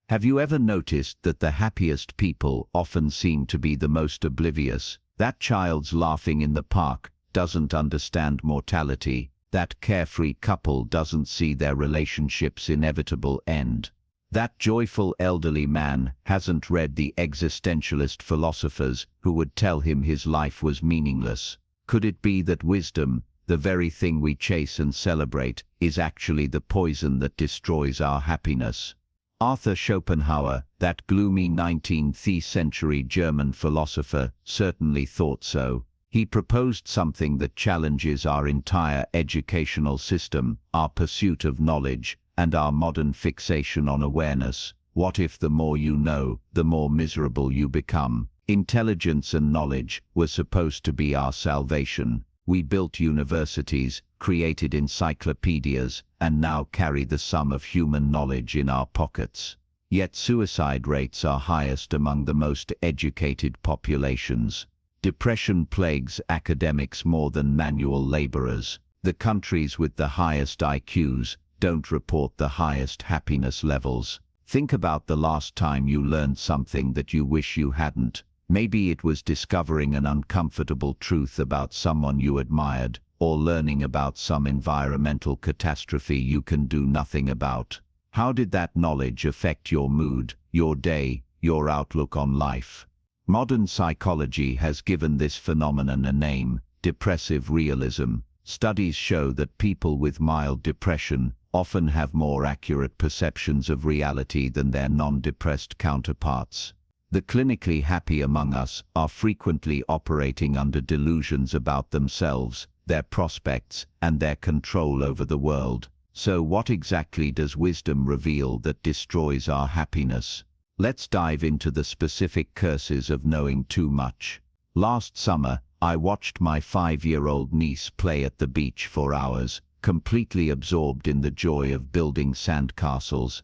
Have you ever noticed that the happiest people often seem to be the most oblivious? That child's laughing in the park doesn't understand mortality. That carefree couple doesn't see their relationship's inevitable end. That joyful elderly man hasn't read the existentialist philosophers who would tell him his life was meaningless. Could it be that wisdom, the very thing we chase and celebrate, is actually the poison that destroys our happiness? Arthur Schopenhauer, that gloomy 19th century German philosopher, certainly thought so. He proposed something that challenges our entire educational system, our pursuit of knowledge, and our modern fixation on awareness. What if the more you know, the more miserable you become? Intelligence and knowledge were supposed to be our salvation. We built universities, created encyclopedias, and now carry the sum of human knowledge in our pockets. Yet suicide rates are highest among the most educated populations. Depression plagues academics more than manual laborers. The countries with the highest IQs don't report the highest happiness levels. Think about the last time you learned something that you wish you hadn't. Maybe it was discovering an uncomfortable truth about someone you admired, or learning about some environmental catastrophe you can do nothing about. How did that knowledge affect your mood, your day, your outlook on life? Modern psychology has given this phenomenon a name: depressive realism. Studies show that people with mild depression often have more accurate perceptions of reality than their non-depressed counterparts. The clinically happy among us are frequently operating under delusions about themselves, their prospects, and their control over the world. So what exactly does wisdom reveal that destroys our happiness? Let's dive into the specific curses of knowing too much. Last summer, I watched my 5-year-old niece play at the beach for hours, completely absorbed in the joy of building sandcastles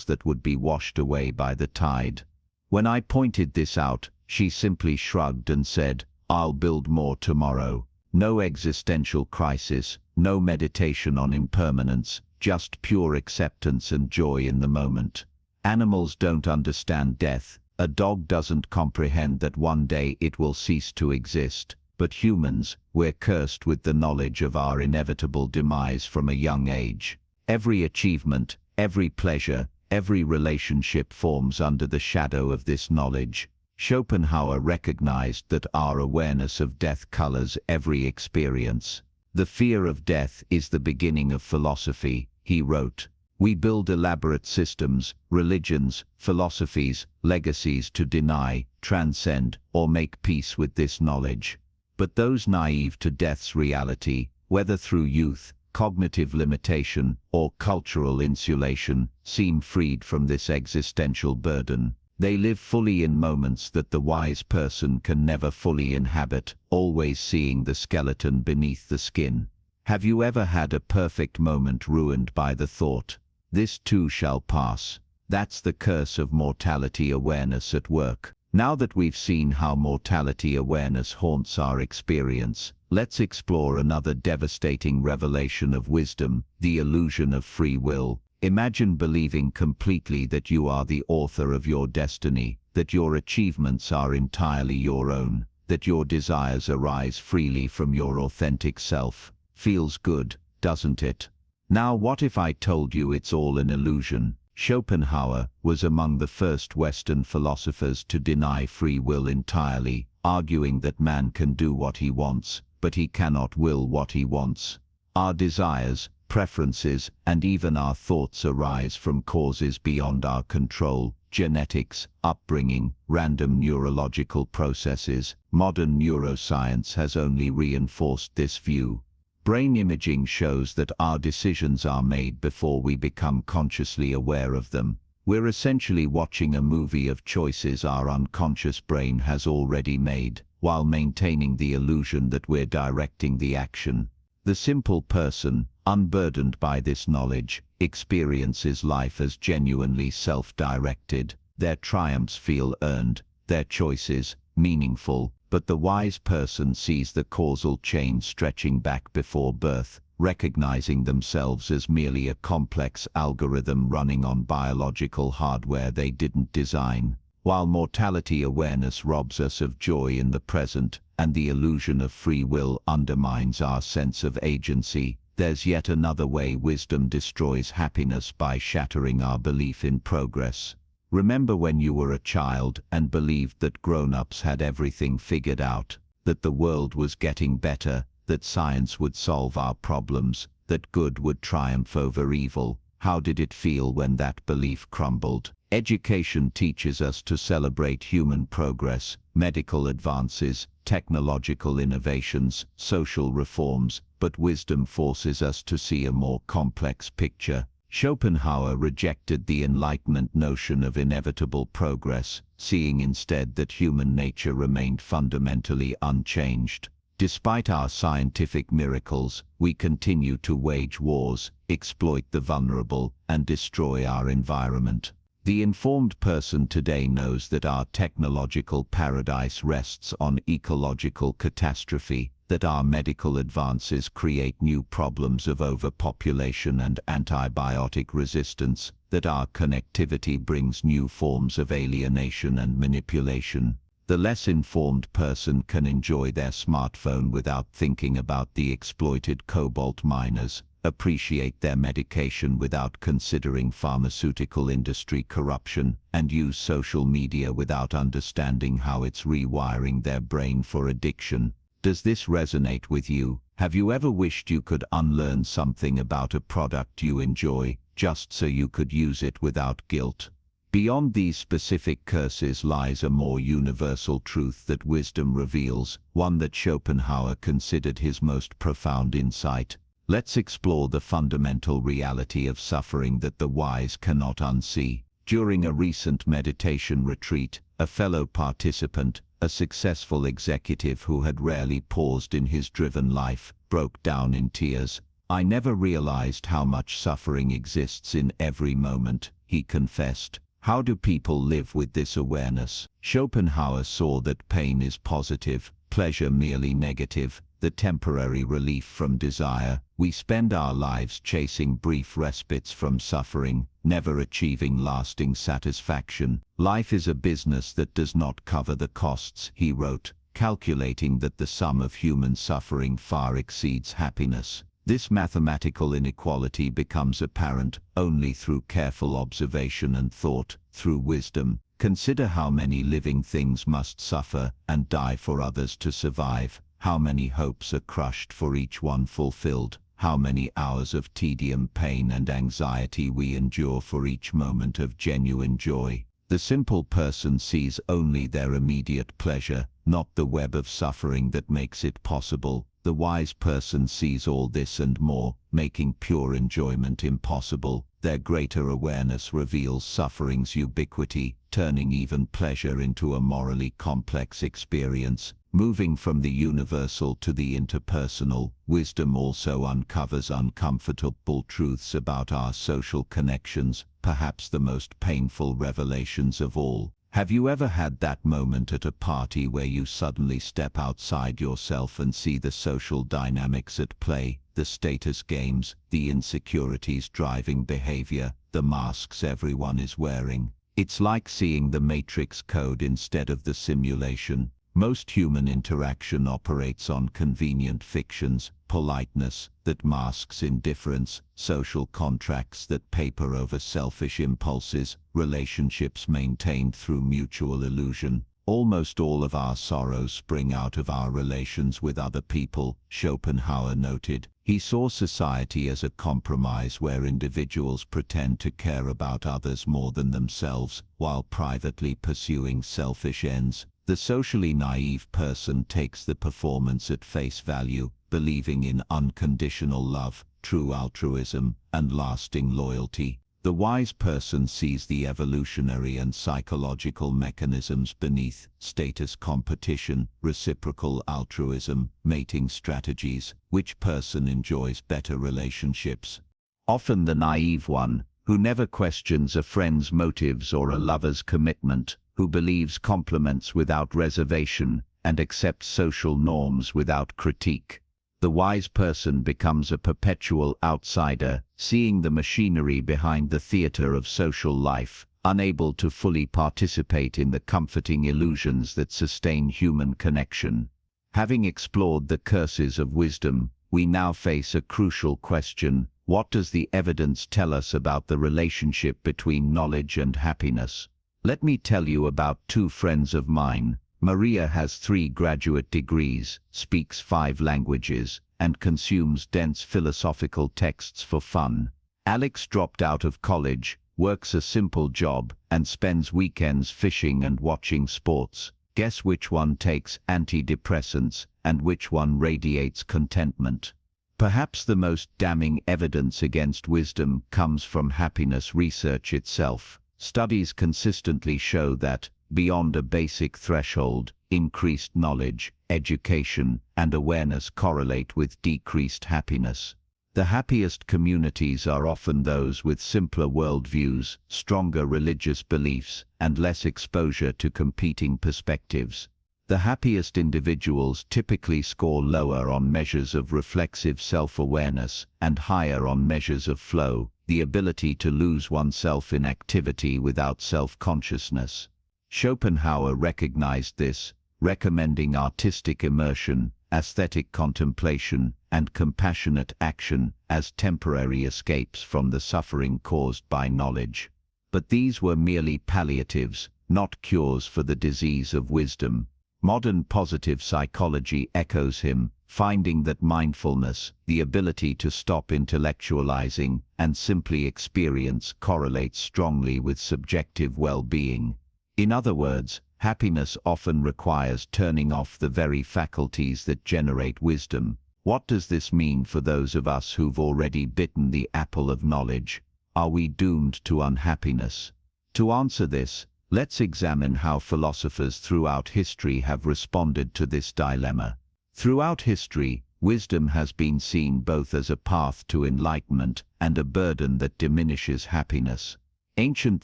that would be washed away by the tide. When I pointed this out, she simply shrugged and said, "I'll build more tomorrow." No existential crisis, no meditation on impermanence, just pure acceptance and joy in the moment. Animals don't understand death. A dog doesn't comprehend that one day it will cease to exist. But humans, we're cursed with the knowledge of our inevitable demise from a young age. Every achievement, every pleasure, every relationship forms under the shadow of this knowledge. Schopenhauer recognized that our awareness of death colors every experience. "The fear of death is the beginning of philosophy," he wrote. "We build elaborate systems, religions, philosophies, legacies to deny, transcend, or make peace with this knowledge. But those naive to death's reality, whether through youth, cognitive limitation, or cultural insulation, seem freed from this existential burden. They live fully in moments that the wise person can never fully inhabit, always seeing the skeleton beneath the skin." Have you ever had a perfect moment ruined by the thought, "This too shall pass"? That's the curse of mortality awareness at work. Now that we've seen how mortality awareness haunts our experience, let's explore another devastating revelation of wisdom: the illusion of free will. Imagine believing completely that you are the author of your destiny, that your achievements are entirely your own, that your desires arise freely from your authentic self. Feels good, doesn't it? Now what if I told you it's all an illusion? Schopenhauer was among the first Western philosophers to deny free will entirely, arguing that man can do what he wants, but he cannot will what he wants. Our desires, preferences, and even our thoughts arise from causes beyond our control: genetics, upbringing, random neurological processes. Modern neuroscience has only reinforced this view. Brain imaging shows that our decisions are made before we become consciously aware of them. We're essentially watching a movie of choices our unconscious brain has already made, while maintaining the illusion that we're directing the action. The simple person, unburdened by this knowledge, experiences life as genuinely self-directed. Their triumphs feel earned, their choices meaningful, but the wise person sees the causal chain stretching back before birth, recognizing themselves as merely a complex algorithm running on biological hardware they didn't design. While mortality awareness robs us of joy in the present, and the illusion of free will undermines our sense of agency, there's yet another way wisdom destroys happiness by shattering our belief in progress. Remember when you were a child and believed that grown-ups had everything figured out, that the world was getting better, that science would solve our problems, that good would triumph over evil? How did it feel when that belief crumbled? Education teaches us to celebrate human progress, medical advances, technological innovations, social reforms, but wisdom forces us to see a more complex picture. Schopenhauer rejected the Enlightenment notion of inevitable progress, seeing instead that human nature remained fundamentally unchanged. Despite our scientific miracles, we continue to wage wars, exploit the vulnerable, and destroy our environment. The informed person today knows that our technological paradise rests on ecological catastrophe, that our medical advances create new problems of overpopulation and antibiotic resistance, that our connectivity brings new forms of alienation and manipulation. The less informed person can enjoy their smartphone without thinking about the exploited cobalt miners, appreciate their medication without considering pharmaceutical industry corruption, and use social media without understanding how it's rewiring their brain for addiction. Does this resonate with you? Have you ever wished you could unlearn something about a product you enjoy, just so you could use it without guilt? Beyond these specific curses lies a more universal truth that wisdom reveals, one that Schopenhauer considered his most profound insight. Let's explore the fundamental reality of suffering that the wise cannot unsee. During a recent meditation retreat, a fellow participant, a successful executive who had rarely paused in his driven life, broke down in tears. "I never realized how much suffering exists in every moment," he confessed. "How do people live with this awareness?" Schopenhauer saw that pain is positive, pleasure merely negative, the temporary relief from desire. We spend our lives chasing brief respites from suffering, never achieving lasting satisfaction. "Life is a business that does not cover the costs," he wrote, calculating that the sum of human suffering far exceeds happiness. This mathematical inequality becomes apparent only through careful observation and thought. Through wisdom, consider how many living things must suffer and die for others to survive, how many hopes are crushed for each one fulfilled, how many hours of tedium, pain, and anxiety we endure for each moment of genuine joy. The simple person sees only their immediate pleasure, not the web of suffering that makes it possible. The wise person sees all this and more, making pure enjoyment impossible. Their greater awareness reveals suffering's ubiquity, turning even pleasure into a morally complex experience. Moving from the universal to the interpersonal, wisdom also uncovers uncomfortable truths about our social connections, perhaps the most painful revelations of all. Have you ever had that moment at a party where you suddenly step outside yourself and see the social dynamics at play, the status games, the insecurities driving behavior, the masks everyone is wearing? It's like seeing the Matrix code instead of the simulation. Most human interaction operates on convenient fictions, politeness that masks indifference, social contracts that paper over selfish impulses, relationships maintained through mutual illusion. Almost all of our sorrows spring out of our relations with other people, Schopenhauer noted. He saw society as a compromise where individuals pretend to care about others more than themselves, while privately pursuing selfish ends. The socially naive person takes the performance at face value, believing in unconditional love, true altruism, and lasting loyalty. The wise person sees the evolutionary and psychological mechanisms beneath: status competition, reciprocal altruism, mating strategies. Which person enjoys better relationships? Often the naive one, who never questions a friend's motives or a lover's commitment, who believes compliments without reservation and accepts social norms without critique. The wise person becomes a perpetual outsider, seeing the machinery behind the theater of social life, unable to fully participate in the comforting illusions that sustain human connection. Having explored the curses of wisdom, we now face a crucial question: what does the evidence tell us about the relationship between knowledge and happiness? Let me tell you about two friends of mine. Maria has 3 graduate degrees, speaks 5 languages, and consumes dense philosophical texts for fun. Alex dropped out of college, works a simple job, and spends weekends fishing and watching sports. Guess which one takes antidepressants and which one radiates contentment? Perhaps the most damning evidence against wisdom comes from happiness research itself. Studies consistently show that, beyond a basic threshold, increased knowledge, education, and awareness correlate with decreased happiness. The happiest communities are often those with simpler worldviews, stronger religious beliefs, and less exposure to competing perspectives. The happiest individuals typically score lower on measures of reflexive self-awareness and higher on measures of flow, the ability to lose oneself in activity without self-consciousness. Schopenhauer recognized this, recommending artistic immersion, aesthetic contemplation, and compassionate action as temporary escapes from the suffering caused by knowledge. But these were merely palliatives, not cures for the disease of wisdom. Modern positive psychology echoes him, finding that mindfulness, the ability to stop intellectualizing and simply experience, correlates strongly with subjective well-being. In other words, happiness often requires turning off the very faculties that generate wisdom. What does this mean for those of us who've already bitten the apple of knowledge? Are we doomed to unhappiness? To answer this, let's examine how philosophers throughout history have responded to this dilemma. Throughout history, wisdom has been seen both as a path to enlightenment and a burden that diminishes happiness. Ancient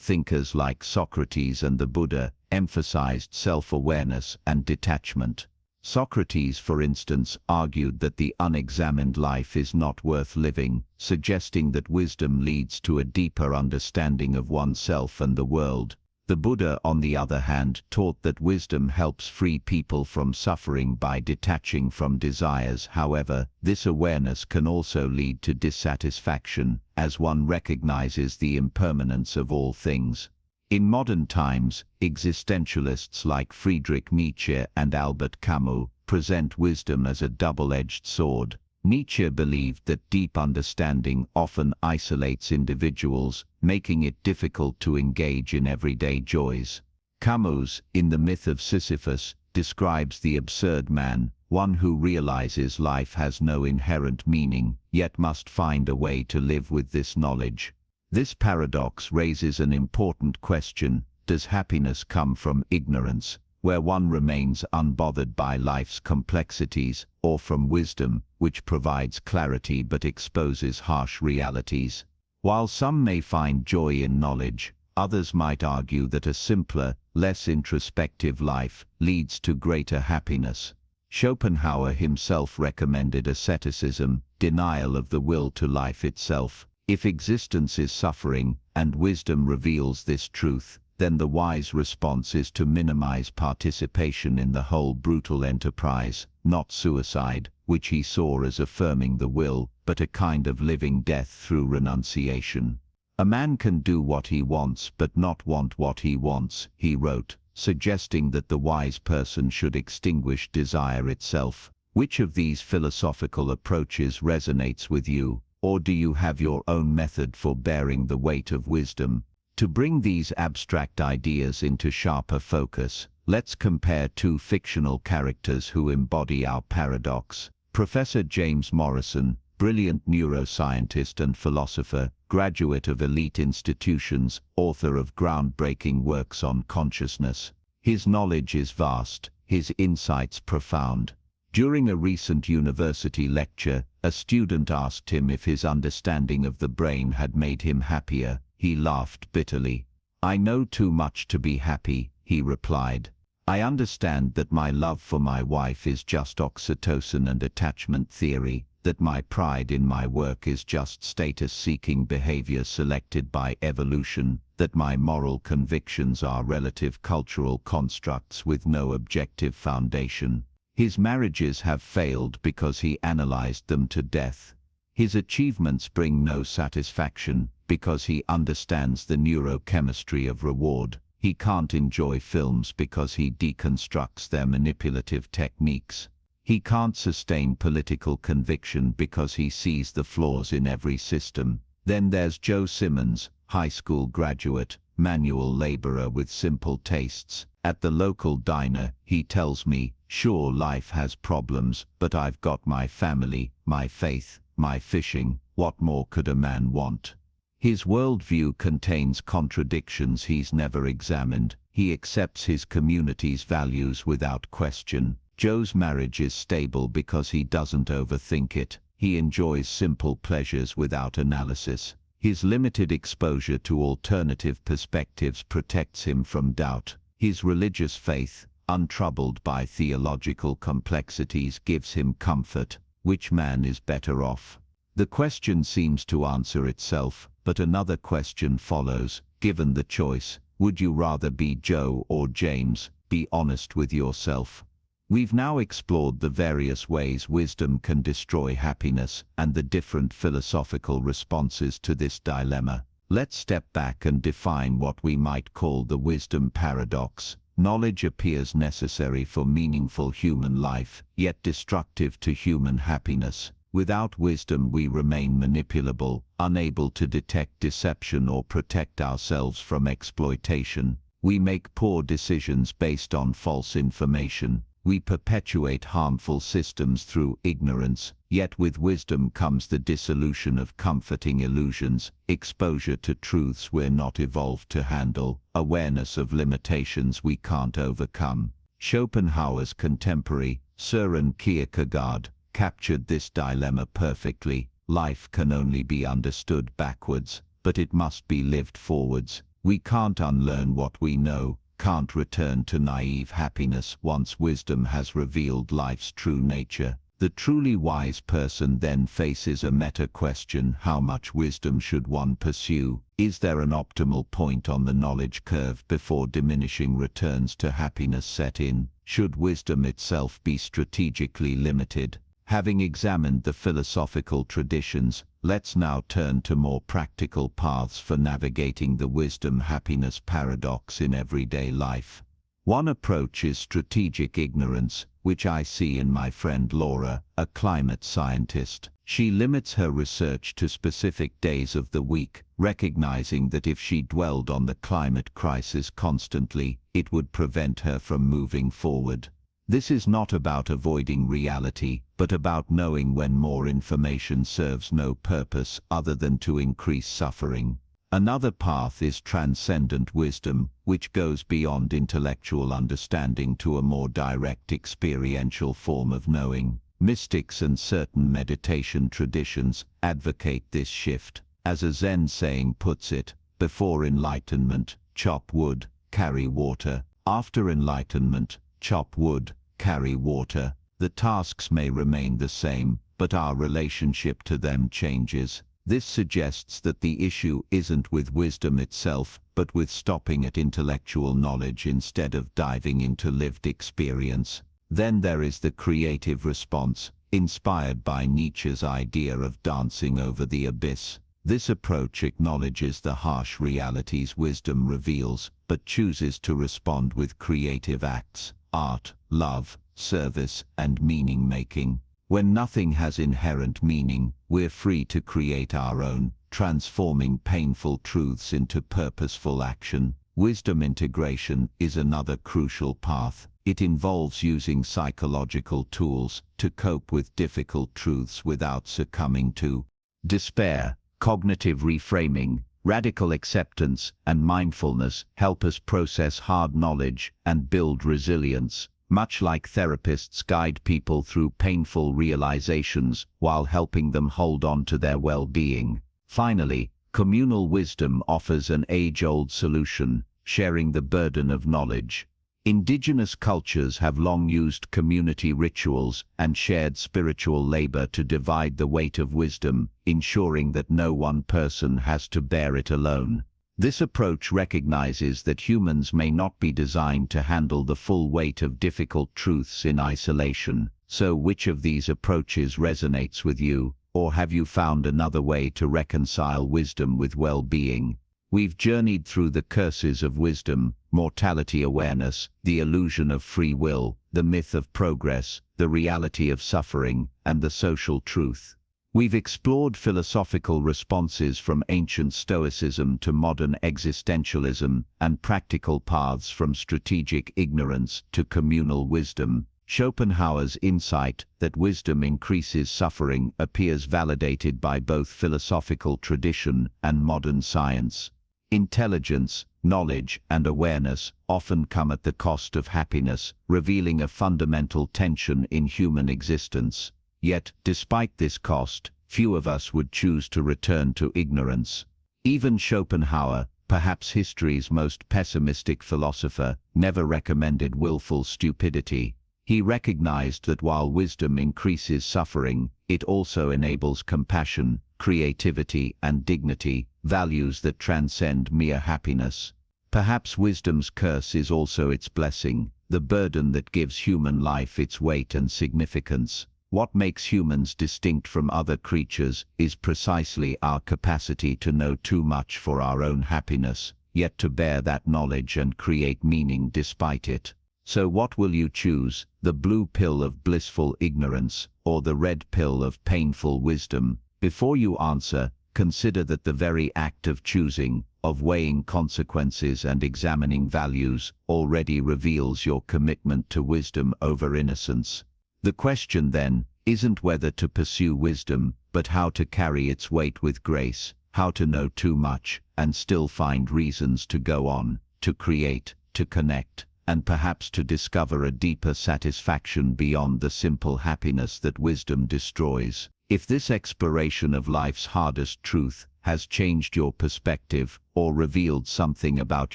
thinkers like Socrates and the Buddha emphasized self-awareness and detachment. Socrates, for instance, argued that the unexamined life is not worth living, suggesting that wisdom leads to a deeper understanding of oneself and the world. The Buddha, on the other hand, taught that wisdom helps free people from suffering by detaching from desires. However, this awareness can also lead to dissatisfaction, as one recognizes the impermanence of all things. In modern times, existentialists like Friedrich Nietzsche and Albert Camus present wisdom as a double-edged sword. Nietzsche believed that deep understanding often isolates individuals, making it difficult to engage in everyday joys. Camus, in The Myth of Sisyphus, describes the absurd man, one who realizes life has no inherent meaning, yet must find a way to live with this knowledge. This paradox raises an important question: does happiness come from ignorance, where one remains unbothered by life's complexities, or from wisdom, which provides clarity but exposes harsh realities? While some may find joy in knowledge, others might argue that a simpler, less introspective life leads to greater happiness. Schopenhauer himself recommended asceticism, denial of the will to life itself. If existence is suffering, and wisdom reveals this truth, then the wise response is to minimize participation in the whole brutal enterprise, not suicide, which he saw as affirming the will, but a kind of living death through renunciation. A man can do what he wants but not want what he wants, he wrote, suggesting that the wise person should extinguish desire itself. Which of these philosophical approaches resonates with you, or do you have your own method for bearing the weight of wisdom? To bring these abstract ideas into sharper focus, let's compare two fictional characters who embody our paradox. Professor James Morrison, brilliant neuroscientist and philosopher, graduate of elite institutions, author of groundbreaking works on consciousness. His knowledge is vast, his insights profound. During a recent university lecture, a student asked him if his understanding of the brain had made him happier. He laughed bitterly. "I know too much to be happy," he replied. I understand that my love for my wife is just oxytocin and attachment theory, that my pride in my work is just status-seeking behavior selected by evolution, that my moral convictions are relative cultural constructs with no objective foundation. His marriages have failed because he analyzed them to death. His achievements bring no satisfaction because he understands the neurochemistry of reward. He can't enjoy films because he deconstructs their manipulative techniques. He can't sustain political conviction because he sees the flaws in every system. Then there's Joe Simmons, high school graduate, manual laborer with simple tastes. At the local diner, he tells me, "Sure, life has problems, but I've got my family, my faith, my fishing. What more could a man want?" His worldview contains contradictions he's never examined. He accepts his community's values without question. Joe's marriage is stable because he doesn't overthink it. He enjoys simple pleasures without analysis. His limited exposure to alternative perspectives protects him from doubt. His religious faith, untroubled by theological complexities, gives him comfort. Which man is better off? The question seems to answer itself, but another question follows. Given the choice, would you rather be Joe or James? Be honest with yourself. We've now explored the various ways wisdom can destroy happiness and the different philosophical responses to this dilemma. Let's step back and define what we might call the wisdom paradox. Knowledge appears necessary for meaningful human life, yet destructive to human happiness. Without wisdom we remain manipulable, unable to detect deception or protect ourselves from exploitation. We make poor decisions based on false information. We perpetuate harmful systems through ignorance, yet with wisdom comes the dissolution of comforting illusions, exposure to truths we're not evolved to handle, awareness of limitations we can't overcome. Schopenhauer's contemporary, Søren Kierkegaard, captured this dilemma perfectly. Life can only be understood backwards, but it must be lived forwards. We can't unlearn what we know, can't return to naive happiness once wisdom has revealed life's true nature. The truly wise person then faces a meta question: how much wisdom should one pursue? Is there an optimal point on the knowledge curve before diminishing returns to happiness set in? Should wisdom itself be strategically limited? Having examined the philosophical traditions, let's now turn to more practical paths for navigating the wisdom-happiness paradox in everyday life. One approach is strategic ignorance, which I see in my friend Laura, a climate scientist. She limits her research to specific days of the week, recognizing that if she dwelled on the climate crisis constantly, it would prevent her from moving forward. This is not about avoiding reality, but about knowing when more information serves no purpose other than to increase suffering. Another path is transcendent wisdom, which goes beyond intellectual understanding to a more direct experiential form of knowing. Mystics and certain meditation traditions advocate this shift. As a Zen saying puts it, before enlightenment, chop wood, carry water. After enlightenment, chop wood, carry water. The tasks may remain the same, but our relationship to them changes. This suggests that the issue isn't with wisdom itself, but with stopping at intellectual knowledge instead of diving into lived experience. Then there is the creative response, inspired by Nietzsche's idea of dancing over the abyss. This approach acknowledges the harsh realities wisdom reveals, but chooses to respond with creative acts, art, love, service, and meaning-making. When nothing has inherent meaning, we're free to create our own, transforming painful truths into purposeful action. Wisdom integration is another crucial path. It involves using psychological tools to cope with difficult truths without succumbing to despair. Cognitive reframing, radical acceptance, and mindfulness help us process hard knowledge and build resilience. Much like therapists guide people through painful realizations while helping them hold on to their well-being. Finally, communal wisdom offers an age-old solution: sharing the burden of knowledge. Indigenous cultures have long used community rituals and shared spiritual labor to divide the weight of wisdom, ensuring that no one person has to bear it alone. This approach recognizes that humans may not be designed to handle the full weight of difficult truths in isolation. So which of these approaches resonates with you, or have you found another way to reconcile wisdom with well-being? We've journeyed through the curses of wisdom, mortality awareness, the illusion of free will, the myth of progress, the reality of suffering, and the social truth. We've explored philosophical responses from ancient Stoicism to modern existentialism, and practical paths from strategic ignorance to communal wisdom. Schopenhauer's insight that wisdom increases suffering appears validated by both philosophical tradition and modern science. Intelligence, knowledge, and awareness often come at the cost of happiness, revealing a fundamental tension in human existence. Yet, despite this cost, few of us would choose to return to ignorance. Even Schopenhauer, perhaps history's most pessimistic philosopher, never recommended willful stupidity. He recognized that while wisdom increases suffering, it also enables compassion, creativity, and dignity, values that transcend mere happiness. Perhaps wisdom's curse is also its blessing, the burden that gives human life its weight and significance. What makes humans distinct from other creatures is precisely our capacity to know too much for our own happiness, yet to bear that knowledge and create meaning despite it. So what will you choose, the blue pill of blissful ignorance, or the red pill of painful wisdom? Before you answer, consider that the very act of choosing, of weighing consequences and examining values, already reveals your commitment to wisdom over innocence. The question then isn't whether to pursue wisdom, but how to carry its weight with grace, how to know too much and still find reasons to go on, to create, to connect, and perhaps to discover a deeper satisfaction beyond the simple happiness that wisdom destroys. If this exploration of life's hardest truth has changed your perspective or revealed something about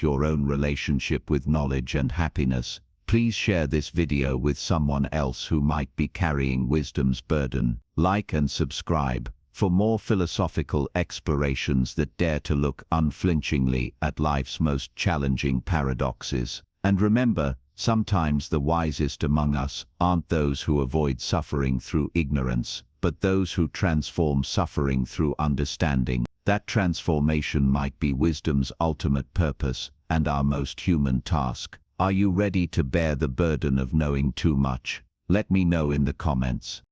your own relationship with knowledge and happiness, please share this video with someone else who might be carrying wisdom's burden. Like and subscribe for more philosophical explorations that dare to look unflinchingly at life's most challenging paradoxes. And remember, sometimes the wisest among us aren't those who avoid suffering through ignorance, but those who transform suffering through understanding. That transformation might be wisdom's ultimate purpose and our most human task. Are you ready to bear the burden of knowing too much? Let me know in the comments.